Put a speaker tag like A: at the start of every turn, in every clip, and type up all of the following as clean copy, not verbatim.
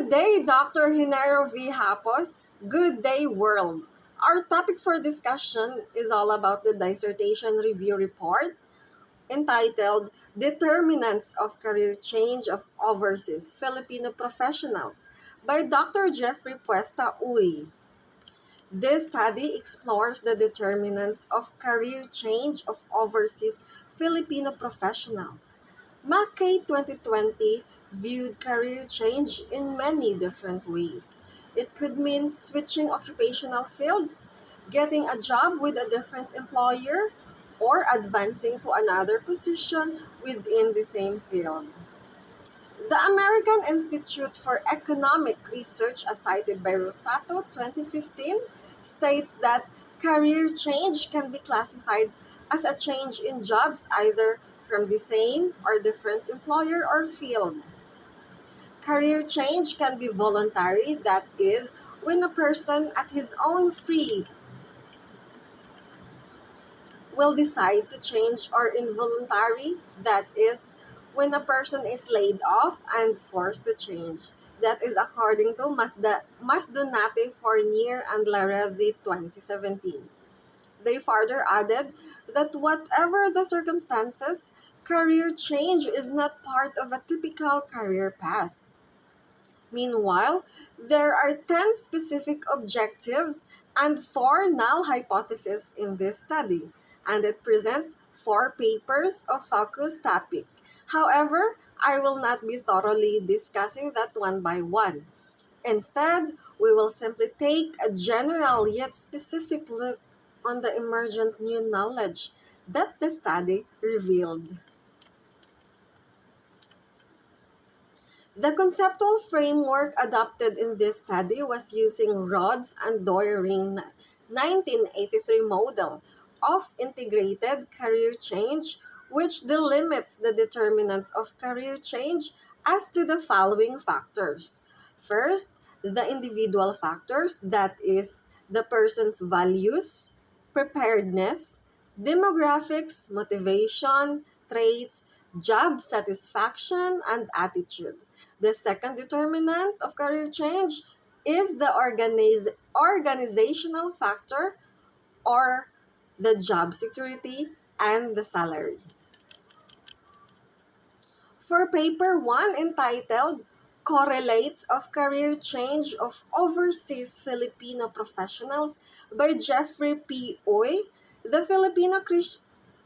A: Good day, Dr. Hinero V. Hapos. Good day, world. Our topic for discussion is all about the dissertation review report entitled Determinants of Career Change of Overseas Filipino Professionals by Dr. Jeffrey Puesta Uy. This study explores the determinants of career change of overseas Filipino professionals. Mackay 2020 viewed career change in many different ways. It could mean switching occupational fields, getting a job with a different employer, or advancing to another position within the same field. The American Institute for Economic Research, as cited by Rosato 2015, states that career change can be classified as a change in jobs either from the same or different employer or field. Career change can be voluntary, that is, when a person at his own free will decide to change, or involuntary, that is, when a person is laid off and forced to change. That is according to Masdonate Fournier and Larezi 2017. They further added that whatever the circumstances, career change is not part of a typical career path. Meanwhile, there are 10 specific objectives and 4 null hypotheses in this study, and it presents 4 papers of focus topic. However, I will not be thoroughly discussing that one by one. Instead, we will simply take a general yet specific look on the emergent new knowledge that the study revealed. The conceptual framework adopted in this study was using Rod's and Doering 1983 model of integrated career change, which delimits the determinants of career change as to the following factors. First, the individual factors, that is, the person's values, preparedness, demographics, motivation, traits, job satisfaction, and attitude. The second determinant of career change is the organizational factor, or the job security and the salary. For paper 1 entitled Correlates of Career Change of Overseas Filipino Professionals by Jeffrey P. Oy,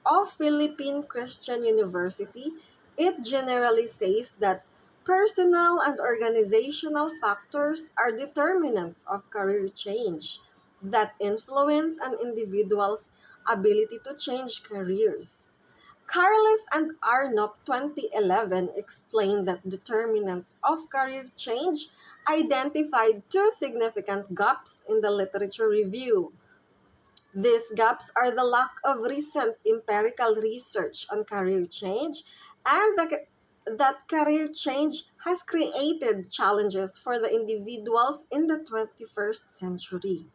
A: of Philippine Christian University, it generally says that personal and organizational factors are determinants of career change that influence an individual's ability to change careers. Carles and Arnott 2011 explained that determinants of career change identified 2 significant gaps in the literature review. These gaps are the lack of recent empirical research on career change and that career change has created challenges for the individuals in the 21st century.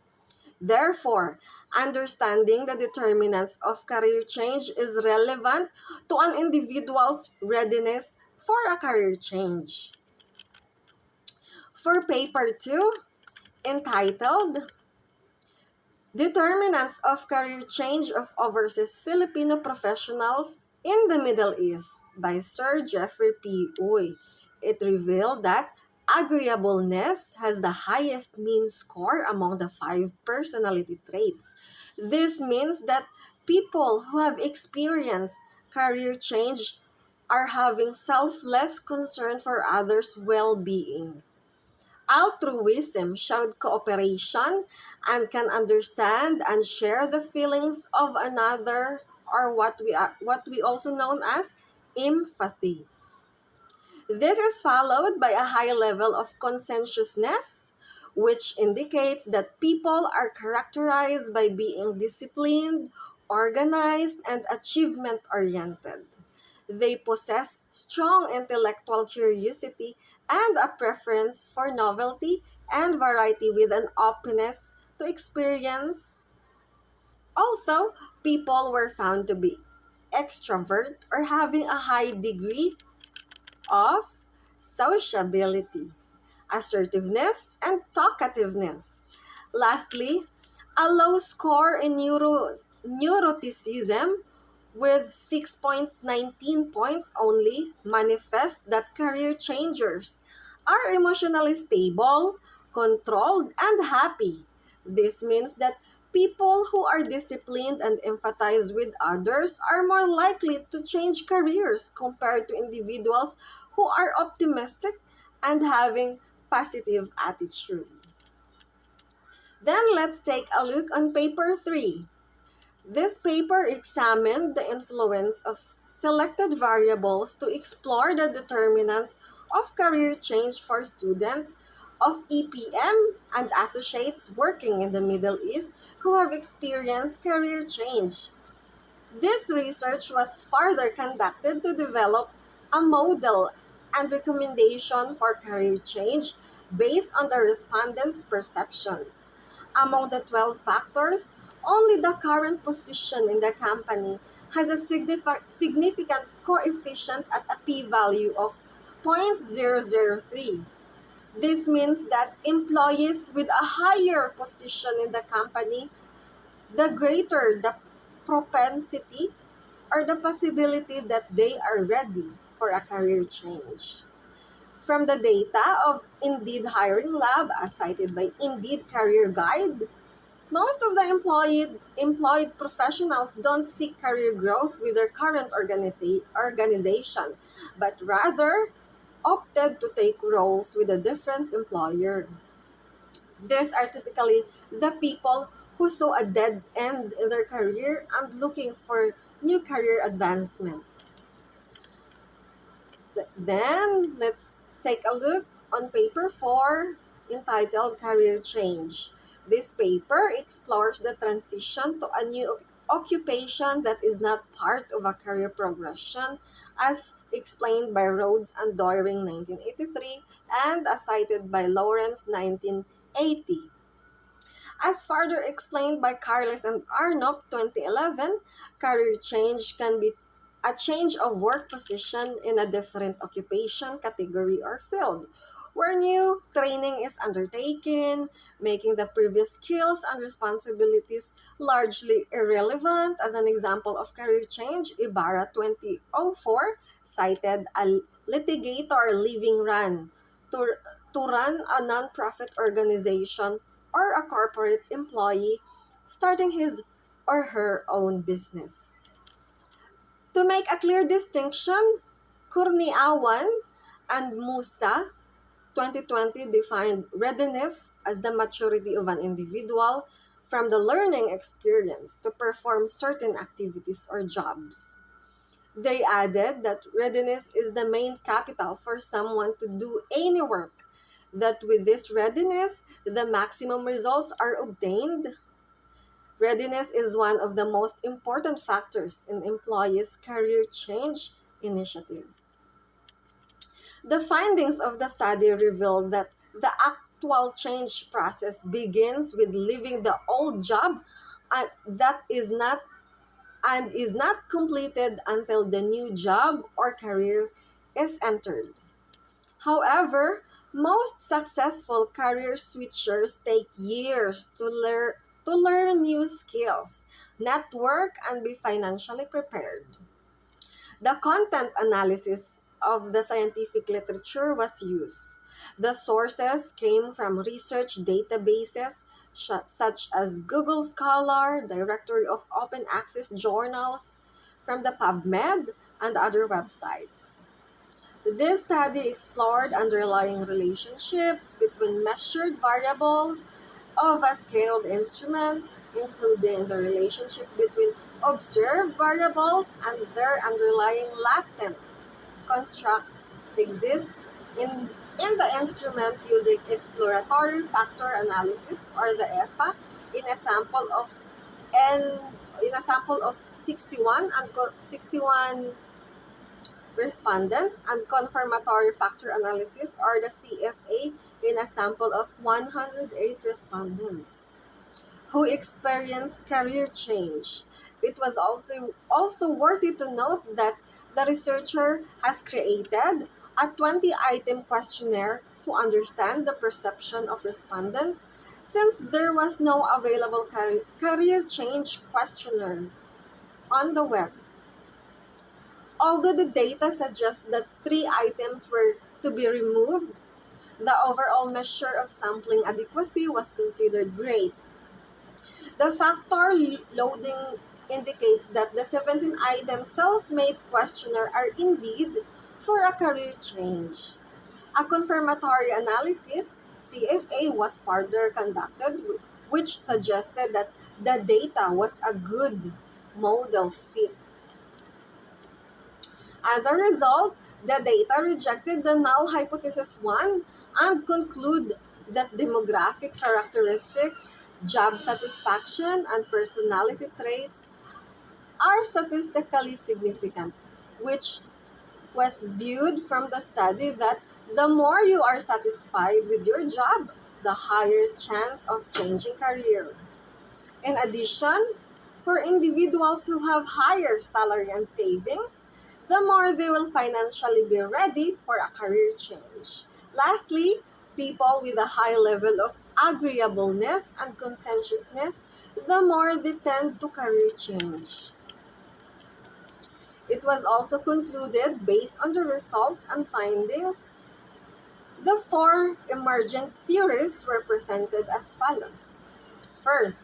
A: Therefore, understanding the determinants of career change is relevant to an individual's readiness for a career change. For paper 2, entitled Determinants of Career Change of Overseas Filipino Professionals in the Middle East by Sir Jeffrey P. Uy, it revealed that agreeableness has the highest mean score among the 5 personality traits. This means that people who have experienced career change are having selfless concern for others' well-being. Altruism showed cooperation and can understand and share the feelings of another, or what we also known as empathy. This is followed by a high level of conscientiousness, which indicates that people are characterized by being disciplined, organized, and achievement-oriented. They possess strong intellectual curiosity and a preference for novelty and variety with an openness to experience. Also, people were found to be extrovert or having a high degree of sociability. assertiveness, and talkativeness. Lastly, a low score in neuroticism with 6.19 points only manifest that career changers are emotionally stable, controlled, and happy. This means that people who are disciplined and empathize with others are more likely to change careers compared to individuals who are optimistic and having positive attitude. Then let's take a look on paper 3. This paper examined the influence of selected variables to explore the determinants of career change for students of EPM and associates working in the Middle East who have experienced career change. This research was further conducted to develop a model and recommendation for career change based on the respondents' perceptions. Among the 12 factors, only the current position in the company has a significant coefficient at a p-value of 0.003. This means that employees with a higher position in the company, the greater the propensity or the possibility that they are ready for a career change. From the data of Indeed Hiring Lab, as cited by Indeed Career Guide, most of the employed professionals don't seek career growth with their current organization, but rather opted to take roles with a different employer. These are typically the people who saw a dead end in their career and looking for new career advancement. Then let's take a look on paper 4 entitled Career Change. This paper explores the transition to a new occupation that is not part of a career progression as explained by Rhodes and Doering 1983 and as cited by Lawrence 1980. As further explained by Carles and Arnott 2011, career change can be a change of work position in a different occupation, category, or field, where new training is undertaken, making the previous skills and responsibilities largely irrelevant. As an example of career change, Ibarra 2004 cited a litigator leaving RAN to run a nonprofit organization or a corporate employee starting his or her own business. To make a clear distinction, Kurniawan and Musa 2020 defined readiness as the maturity of an individual from the learning experience to perform certain activities or jobs. They added that readiness is the main capital for someone to do any work, that with this readiness, the maximum results are obtained. Readiness is one of the most important factors in employees' career change initiatives. The findings of the study revealed that the actual change process begins with leaving the old job and that is not completed until the new job or career is entered. However, most successful career switchers take years to learn new skills, network, and be financially prepared. The content analysis of the scientific literature was used. The sources came from research databases such as Google Scholar, Directory of Open Access Journals, from the PubMed, and other websites. This study explored underlying relationships between measured variables of a scaled instrument, including the relationship between observed variables and their underlying latent constructs exist in the instrument using exploratory factor analysis or the EFA in a sample of n in a sample of 61 respondents and confirmatory factor analysis or the CFA in a sample of 108 respondents who experienced career change. It was also worthy to note that the researcher has created a 20-item questionnaire to understand the perception of respondents since there was no available career change questionnaire on the web. Although the data suggests that three items were to be removed, the overall measure of sampling adequacy was considered great. The factor loading indicates that the 17-item self-made questionnaire are indeed for a career change. A confirmatory analysis, CFA, was further conducted, which suggested that the data was a good model fit. As a result, the data rejected the null hypothesis 1 and conclude that demographic characteristics, job satisfaction, and personality traits are statistically significant, which was viewed from the study that the more you are satisfied with your job, the higher chance of changing career. In addition, for individuals who have higher salary and savings, the more they will financially be ready for a career change. Lastly, people with a high level of agreeableness and conscientiousness, the more they tend to career change. It was also concluded, based on the results and findings, the four emergent theories were presented as follows. First,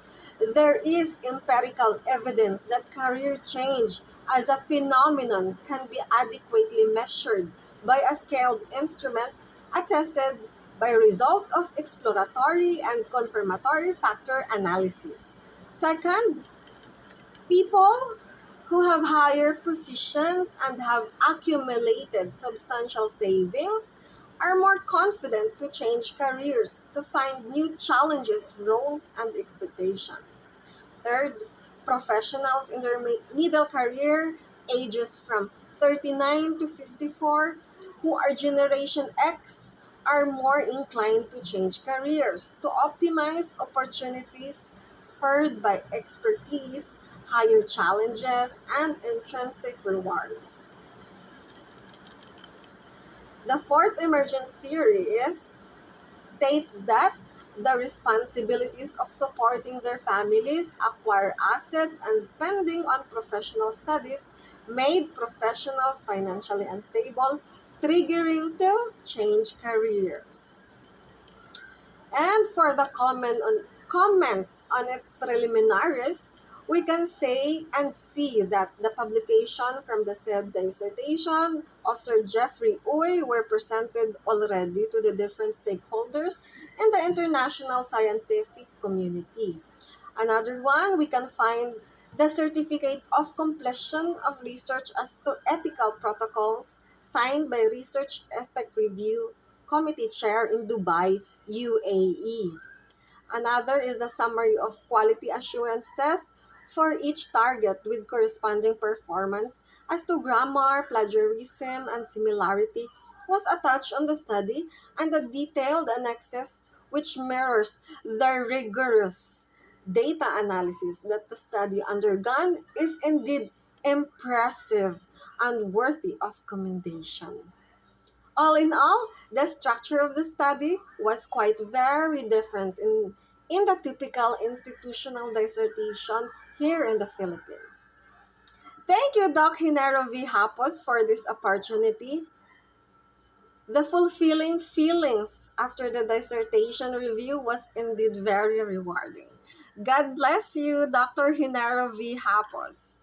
A: there is empirical evidence that career change as a phenomenon can be adequately measured by a scaled instrument attested by result of exploratory and confirmatory factor analysis. Second, people who have higher positions and have accumulated substantial savings are more confident to change careers, to find new challenges, roles, and expectations. Third, professionals in their middle career, ages from 39 to 54, who are Generation X, are more inclined to change careers, to optimize opportunities spurred by expertise, higher challenges, and intrinsic rewards. The fourth emergent theory states that the responsibilities of supporting their families, acquire assets, and spending on professional studies made professionals financially unstable, triggering to change careers. And for the comments on its preliminaries, we can say and see that the publication from the said dissertation of Sir Jeffrey Uy were presented already to the different stakeholders in the international scientific community. Another one, we can find the Certificate of Completion of Research as to Ethical Protocols signed by Research Ethic Review Committee Chair in Dubai, UAE. Another is the summary of quality assurance test for each target with corresponding performance as to grammar, plagiarism, and similarity was attached on the study, and the detailed annexes which mirrors the rigorous data analysis that the study undergone is indeed impressive and worthy of commendation. All in all, the structure of the study was quite very different in the typical institutional dissertation here in the Philippines. Thank you, Doc Hinero V. Hapos, for this opportunity. The fulfilling feelings after the dissertation review was indeed very rewarding. God bless you, Dr. Hinero V. Hapos.